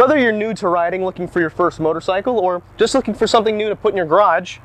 Whether you're new to riding, looking for your first motorcycle, or just looking for something new to put in your garage,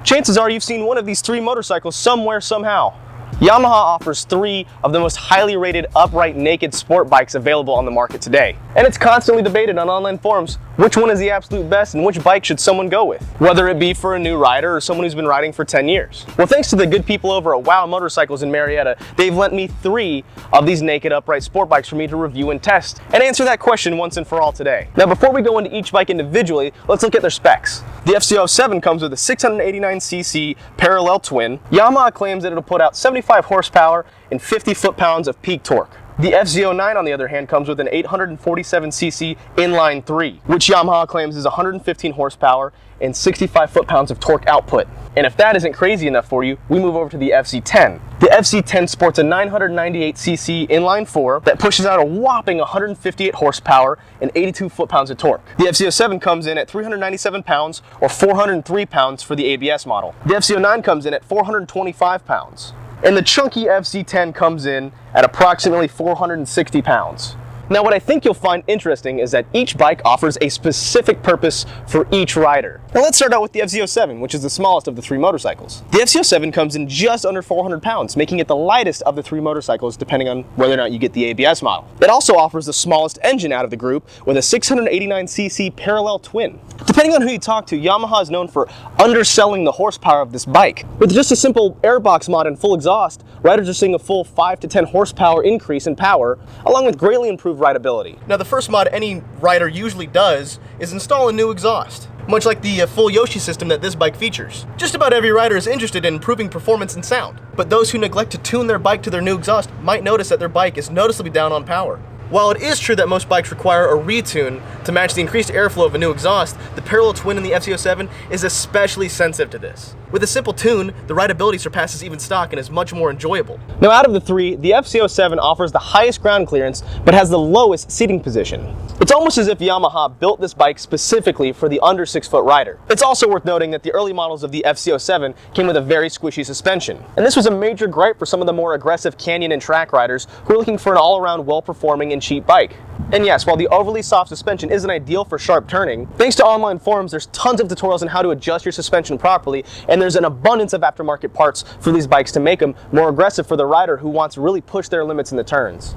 chances are you've seen one of these three motorcycles somewhere, somehow. Yamaha offers three of the most highly rated upright naked sport bikes available on the market today. And it's constantly debated on online forums which one is the absolute best and which bike should someone go with, whether it be for a new rider or someone who's been riding for 10 years. Well, thanks to the good people over at Wow Motorcycles in Marietta, they've lent me three of these naked upright sport bikes for me to review and test and answer that question once and for all today. Now, before we go into each bike individually, let's look at their specs. The MT-07 comes with a 689cc parallel twin. Yamaha claims that it'll put out 75 horsepower and 50 foot-pounds of peak torque. The MT-09, on the other hand, comes with an 847cc inline 3, which Yamaha claims is 115 horsepower and 65 foot-pounds of torque output. And if that isn't crazy enough for you, we move over to the MT-10. The MT-10 sports a 998cc inline 4 that pushes out a whopping 158 horsepower and 82 foot-pounds of torque. The MT-07 comes in at 397 pounds or 403 pounds for the ABS model. The MT-09 comes in at 425 pounds. And the chunky MT-10 comes in at approximately 460 pounds. Now, what I think you'll find interesting is that each bike offers a specific purpose for each rider. Now let's start out with the MT-07, which is the smallest of the three motorcycles. The MT-07 comes in just under 400 pounds, making it the lightest of the three motorcycles depending on whether or not you get the ABS model. It also offers the smallest engine out of the group with a 689cc parallel twin. Depending on who you talk to, Yamaha is known for underselling the horsepower of this bike. With just a simple airbox mod and full exhaust, riders are seeing a full 5 to 10 horsepower increase in power, along with greatly improved rideability. Now, the first mod any rider usually does is install a new exhaust, much like the full Yoshi system that this bike features. Just about every rider is interested in improving performance and sound, but those who neglect to tune their bike to their new exhaust might notice that their bike is noticeably down on power. While it is true that most bikes require a retune to match the increased airflow of a new exhaust, the parallel twin in the MT-07 is especially sensitive to this. With a simple tune, the rideability surpasses even stock and is much more enjoyable. Now, out of the three, the MT-07 offers the highest ground clearance, but has the lowest seating position. It's almost as if Yamaha built this bike specifically for the under 6-foot rider. It's also worth noting that the early models of the MT-07 came with a very squishy suspension. And this was a major gripe for some of the more aggressive canyon and track riders who are looking for an all-around well-performing and cheap bike. And yes, while the overly soft suspension isn't ideal for sharp turning, thanks to online forums, there's tons of tutorials on how to adjust your suspension properly, and there's an abundance of aftermarket parts for these bikes to make them more aggressive for the rider who wants to really push their limits in the turns.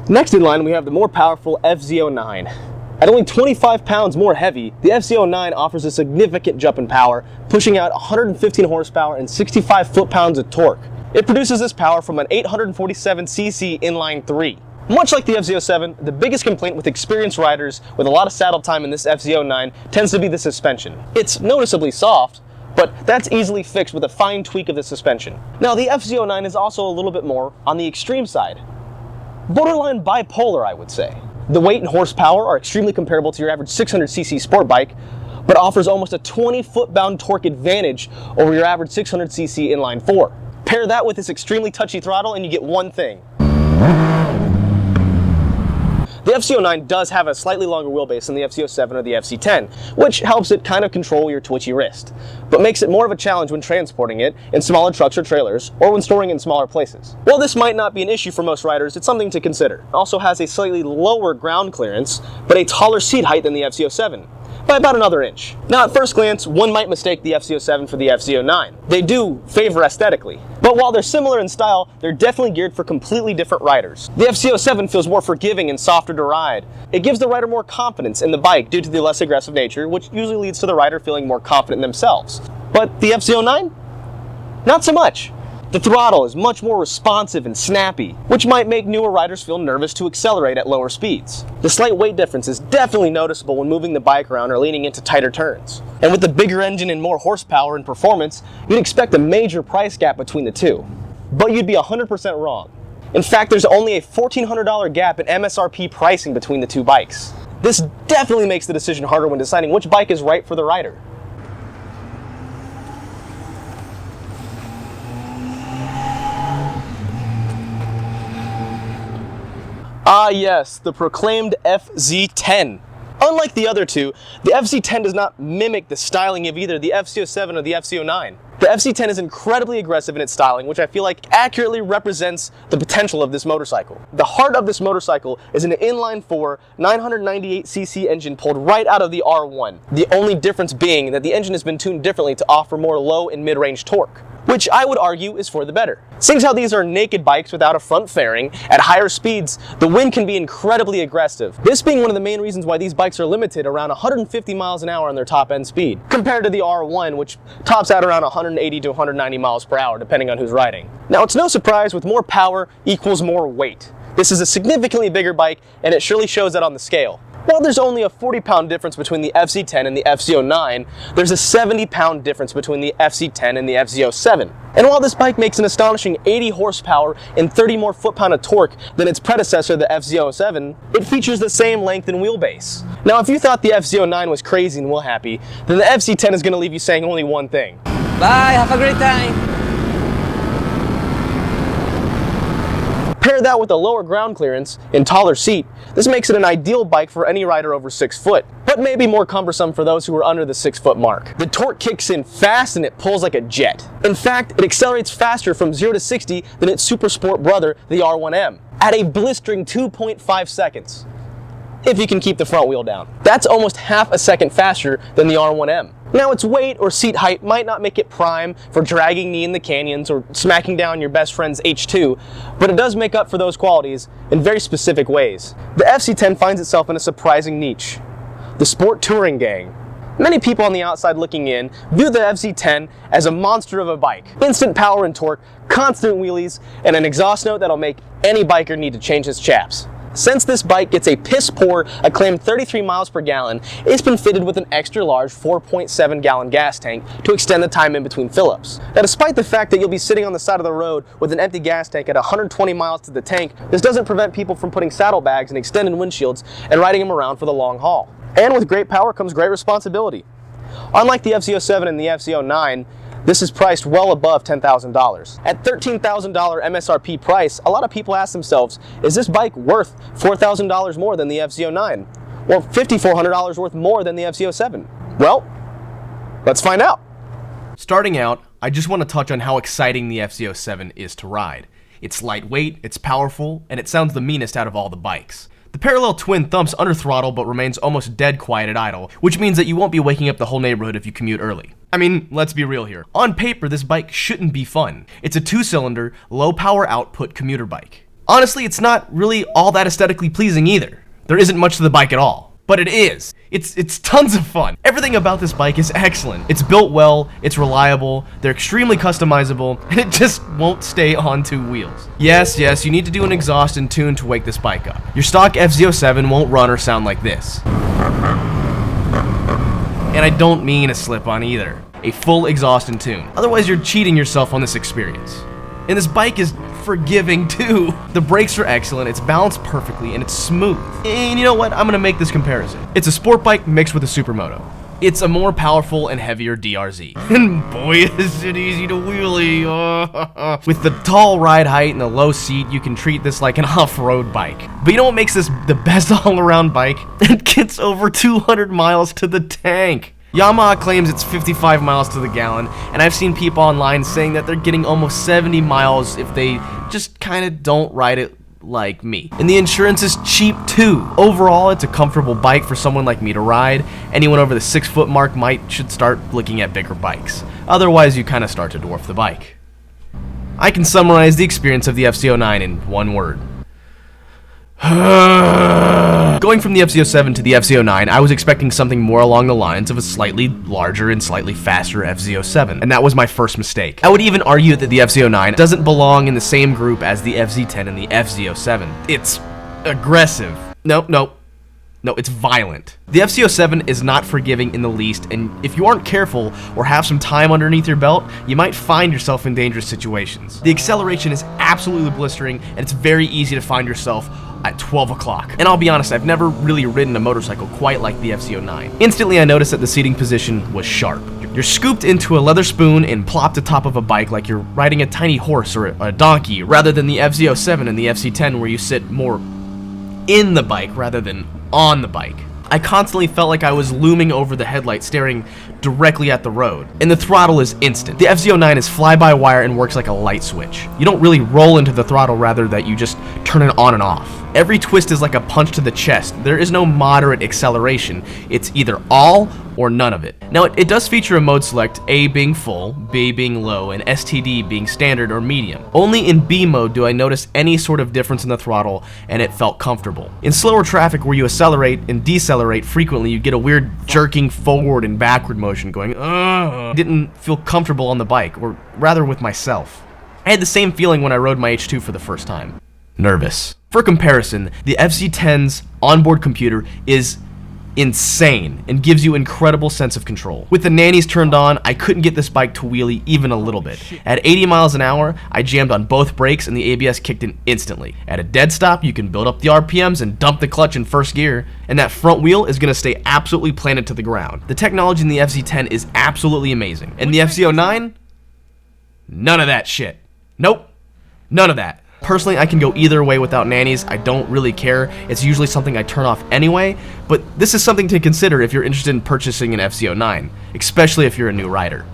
Next in line, we have the more powerful MT-09. At only 25 pounds more heavy, the MT-09 offers a significant jump in power, pushing out 115 horsepower and 65 foot-pounds of torque. It produces this power from an 847cc inline 3. Much like the MT-07, the biggest complaint with experienced riders with a lot of saddle time in this MT-09 tends to be the suspension. It's noticeably soft, but that's easily fixed with a fine tweak of the suspension. Now, the MT-09 is also a little bit more on the extreme side. Borderline bipolar, I would say. The weight and horsepower are extremely comparable to your average 600cc sport bike, but offers almost a 20 foot-pound torque advantage over your average 600cc inline 4. Pair that with this extremely touchy throttle and you get one thing. The MT-09 does have a slightly longer wheelbase than the MT-07 or the MT-10, which helps it kind of control your twitchy wrist, but makes it more of a challenge when transporting it in smaller trucks or trailers, or when storing it in smaller places. While this might not be an issue for most riders, it's something to consider. It also has a slightly lower ground clearance, but a taller seat height than the MT-07, by about another inch. Now, at first glance, one might mistake the MT-07 for the MT-09. They do favor aesthetically, but while they're similar in style, they're definitely geared for completely different riders. The MT-07 feels more forgiving and softer to ride. It gives the rider more confidence in the bike due to the less aggressive nature, which usually leads to the rider feeling more confident in themselves. But the MT-09? Not so much. The throttle is much more responsive and snappy, which might make newer riders feel nervous to accelerate at lower speeds. The slight weight difference is definitely noticeable when moving the bike around or leaning into tighter turns. And with the bigger engine and more horsepower and performance, you'd expect a major price gap between the two. But you'd be 100% wrong. In fact, there's only a $1,400 gap in MSRP pricing between the two bikes. This definitely makes the decision harder when deciding which bike is right for the rider. Ah yes, the proclaimed FZ10. Unlike the other two, the FC-10 does not mimic the styling of either the FC-07 or the FC-09. The FC-10 is incredibly aggressive in its styling, which I feel like accurately represents the potential of this motorcycle. The heart of this motorcycle is an inline-4 998cc engine pulled right out of the R1, the only difference being that the engine has been tuned differently to offer more low and mid-range torque, which I would argue is for the better. Seeing how these are naked bikes without a front fairing, at higher speeds, the wind can be incredibly aggressive. This being one of the main reasons why these bikes are limited around 150 miles an hour on their top end speed, compared to the R1, which tops out around 180 to 190 miles per hour, depending on who's riding. Now, it's no surprise with more power equals more weight. This is a significantly bigger bike, and it surely shows that on the scale. While there's only a 40-pound difference between the FC-10 and the FC-09, there's a 70-pound difference between the FC-10 and the FC-07. And while this bike makes an astonishing 80 horsepower and 30 more foot-pound of torque than its predecessor, the FC-07, it features the same length and wheelbase. Now, if you thought the FC-09 was crazy and wheel-happy, then the FC-10 is going to leave you saying only one thing. Bye, have a great time. Pair that with a lower ground clearance and taller seat, this makes it an ideal bike for any rider over 6 foot, but maybe more cumbersome for those who are under the 6 foot mark. The torque kicks in fast and it pulls like a jet. In fact, it accelerates faster from 0 to 60 than its super sport brother, the R1M, at a blistering 2.5 seconds. If you can keep the front wheel down. That's almost half a second faster than the R1M. Now, its weight or seat height might not make it prime for dragging knee in the canyons or smacking down your best friend's H2, but it does make up for those qualities in very specific ways. The FC-10 finds itself in a surprising niche, the sport touring gang. Many people on the outside looking in view the FC-10 as a monster of a bike. Instant power and torque, constant wheelies, and an exhaust note that'll make any biker need to change his chaps. Since this bike gets a piss-poor acclaimed 33 miles per gallon, it's been fitted with an extra-large 4.7 gallon gas tank to extend the time in between fill-ups. Now, despite the fact that you'll be sitting on the side of the road with an empty gas tank at 120 miles to the tank, this doesn't prevent people from putting saddlebags and extended windshields and riding them around for the long haul. And with great power comes great responsibility. Unlike the FC-07 and the FC-09, this is priced well above $10,000. At $13,000 MSRP price, a lot of people ask themselves, is this bike worth $4,000 more than the FC-09? Or $5,400 worth more than the FC-07? Well, let's find out. Starting out, I just want to touch on how exciting the FC-07 is to ride. It's lightweight, it's powerful, and it sounds the meanest out of all the bikes. The parallel twin thumps under throttle but remains almost dead quiet at idle, which means that you won't be waking up the whole neighborhood if you commute early. I mean, let's be real here. On paper, this bike shouldn't be fun. It's a 2-cylinder, low-power output commuter bike. Honestly, it's not really all that aesthetically pleasing either. There isn't much to the bike at all. But it is. It's tons of fun. Everything about this bike is excellent. It's built well, it's reliable, they're extremely customizable, and it just won't stay on 2 wheels. Yes, you need to do an exhaust and tune to wake this bike up. Your stock FC-07 won't run or sound like this. And I don't mean a slip-on either. A full exhaust and tune. Otherwise, you're cheating yourself on this experience. And this bike is forgiving too. The brakes are excellent, it's balanced perfectly, and it's smooth. And you know what? I'm gonna make this comparison. It's a sport bike mixed with a supermoto. It's a more powerful and heavier DRZ. And boy, is it easy to wheelie. With the tall ride height and the low seat, you can treat this like an off-road bike. But you know what makes this the best all-around bike? It gets over 200 miles to the tank. Yamaha claims it's 55 miles to the gallon, and I've seen people online saying that they're getting almost 70 miles if they just kinda don't ride it like me. And the insurance is cheap too. Overall, it's a comfortable bike for someone like me to ride. Anyone over the 6 foot mark should start looking at bigger bikes. Otherwise, you kinda start to dwarf the bike. I can summarize the experience of the FC-09 in one word. Going from the FC-07 to the FC-09, I was expecting something more along the lines of a slightly larger and slightly faster FC-07, and that was my first mistake. I would even argue that the FC-09 doesn't belong in the same group as the FC-10 and the FC-07. It's aggressive. No, it's violent. The FC-07 is not forgiving in the least, and if you aren't careful or have some time underneath your belt, you might find yourself in dangerous situations. The acceleration is absolutely blistering, and it's very easy to find yourself at 12 o'clock. And I'll be honest, I've never really ridden a motorcycle quite like the FC-09. Instantly, I noticed that the seating position was sharp. You're scooped into a leather spoon and plopped atop of a bike like you're riding a tiny horse or a donkey, rather than the FC-07 and the FC-10 where you sit more in the bike rather than on the bike. I constantly felt like I was looming over the headlight staring directly at the road. And the throttle is instant. The MT-09 is fly-by-wire and works like a light switch. You don't really roll into the throttle, rather that you just turn it on and off. Every twist is like a punch to the chest. There is no moderate acceleration. It's either all or none of it. Now, it does feature a mode select, A being full, B being low, and STD being standard or medium. Only in B mode do I notice any sort of difference in the throttle, and it felt comfortable. In slower traffic where you accelerate and decelerate frequently, you get a weird jerking forward and backward motion going, ugh. I didn't feel comfortable on the bike, or rather with myself. I had the same feeling when I rode my H2 for the first time. Nervous. For comparison, the MT-10's onboard computer is insane and gives you incredible sense of control. With the nannies turned on, I couldn't get this bike to wheelie even a little bit. At 80 miles an hour, I jammed on both brakes and the ABS kicked in instantly. At a dead stop, you can build up the RPMs and dump the clutch in first gear, and that front wheel is going to stay absolutely planted to the ground. The technology in the MT-10 is absolutely amazing. And the MT-09? None of that shit. Nope. None of that. Personally, I can go either way without nannies. I don't really care. It's usually something I turn off anyway, but this is something to consider if you're interested in purchasing an MT-09, especially if you're a new rider.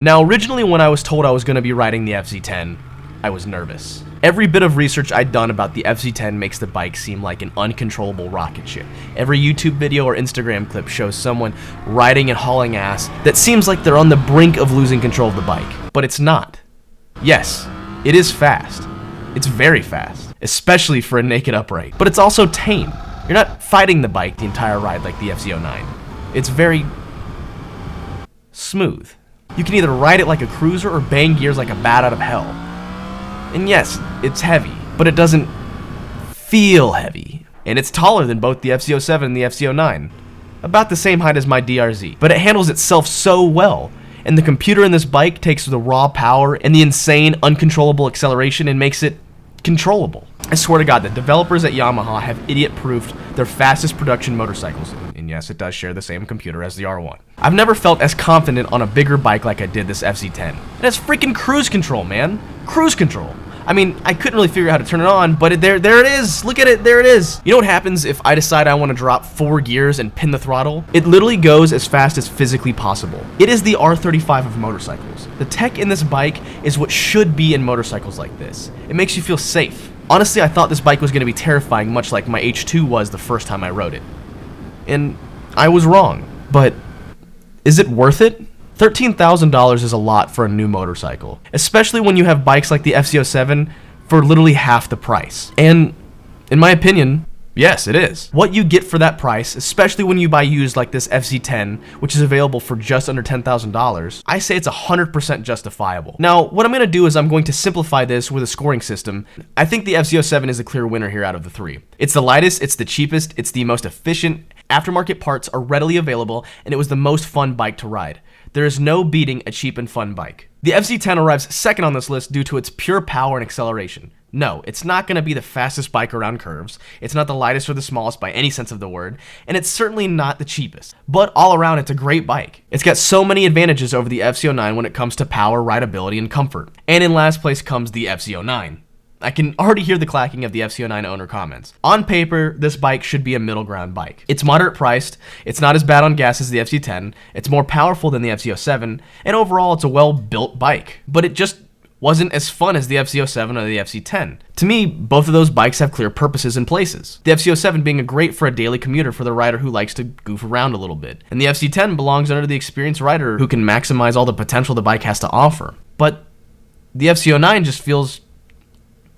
Now, originally when I was told I was going to be riding the MT-10, I was nervous. Every bit of research I'd done about the MT-10 makes the bike seem like an uncontrollable rocket ship. Every YouTube video or Instagram clip shows someone riding and hauling ass that seems like they're on the brink of losing control of the bike, but it's not. Yes, it is fast. It's very fast, especially for a naked upright. But it's also tame. You're not fighting the bike the entire ride like the MT-09. It's very smooth. You can either ride it like a cruiser or bang gears like a bat out of hell. And yes, it's heavy, but it doesn't feel heavy. And it's taller than both the MT-07 and the MT-09. About the same height as my DRZ. But it handles itself so well. And the computer in this bike takes the raw power and the insane, uncontrollable acceleration and makes it controllable. I swear to God, the developers at Yamaha have idiot-proofed their fastest production motorcycles. And yes, it does share the same computer as the R1. I've never felt as confident on a bigger bike like I did this MT-10. It has freaking cruise control, man. Cruise control. I mean, I couldn't really figure out how to turn it on, but there it is. Look at it, there it is. You know what happens if I decide I want to drop 4 gears and pin the throttle? It literally goes as fast as physically possible. It is the R35 of motorcycles. The tech in this bike is what should be in motorcycles like this. It makes you feel safe. Honestly, I thought this bike was going to be terrifying, much like my H2 was the first time I rode it. And I was wrong, but is it worth it? $13,000 is a lot for a new motorcycle, especially when you have bikes like the MT-07 for literally half the price. And in my opinion, yes, it is. What you get for that price, especially when you buy used like this MT-10, which is available for just under $10,000, I say it's 100% justifiable. Now, what I'm going to do is I'm going to simplify this with a scoring system. I think the MT-07 is the clear winner here out of the three. It's the lightest, it's the cheapest, it's the most efficient, aftermarket parts are readily available, and it was the most fun bike to ride. There is no beating a cheap and fun bike. The MT-10 arrives second on this list due to its pure power and acceleration. No, it's not going to be the fastest bike around curves, it's not the lightest or the smallest by any sense of the word, and it's certainly not the cheapest. But all around, it's a great bike. It's got so many advantages over the MT-09 when it comes to power, rideability, and comfort. And in last place comes the MT-09. I can already hear the clacking of the MT-09 owner comments. On paper, this bike should be a middle ground bike. It's moderate priced, it's not as bad on gas as the MT-10, it's more powerful than the MT-07, and overall it's a well-built bike. But it just wasn't as fun as the MT-07 or the MT-10. To me, both of those bikes have clear purposes and places. The MT-07 being great for a daily commuter for the rider who likes to goof around a little bit. And the MT-10 belongs under the experienced rider who can maximize all the potential the bike has to offer. But the MT-09 just feels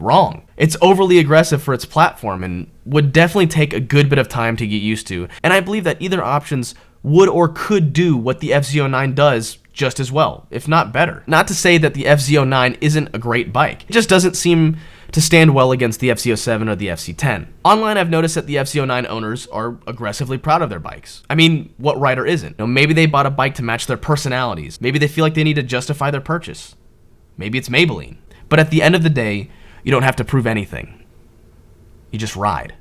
wrong. It's overly aggressive for its platform and would definitely take a good bit of time to get used to, and I believe that either options would or could do what the MT-09 does just as well, if not better. Not to say that the MT-09 isn't a great bike, it just doesn't seem to stand well against the MT-07 or the MT-10. Online, I've noticed that the MT-09 owners are aggressively proud of their bikes. I mean, what rider isn't? You know, maybe they bought a bike to match their personalities, maybe they feel like they need to justify their purchase. Maybe it's Maybelline. But at the end of the day, you don't have to prove anything. You just ride.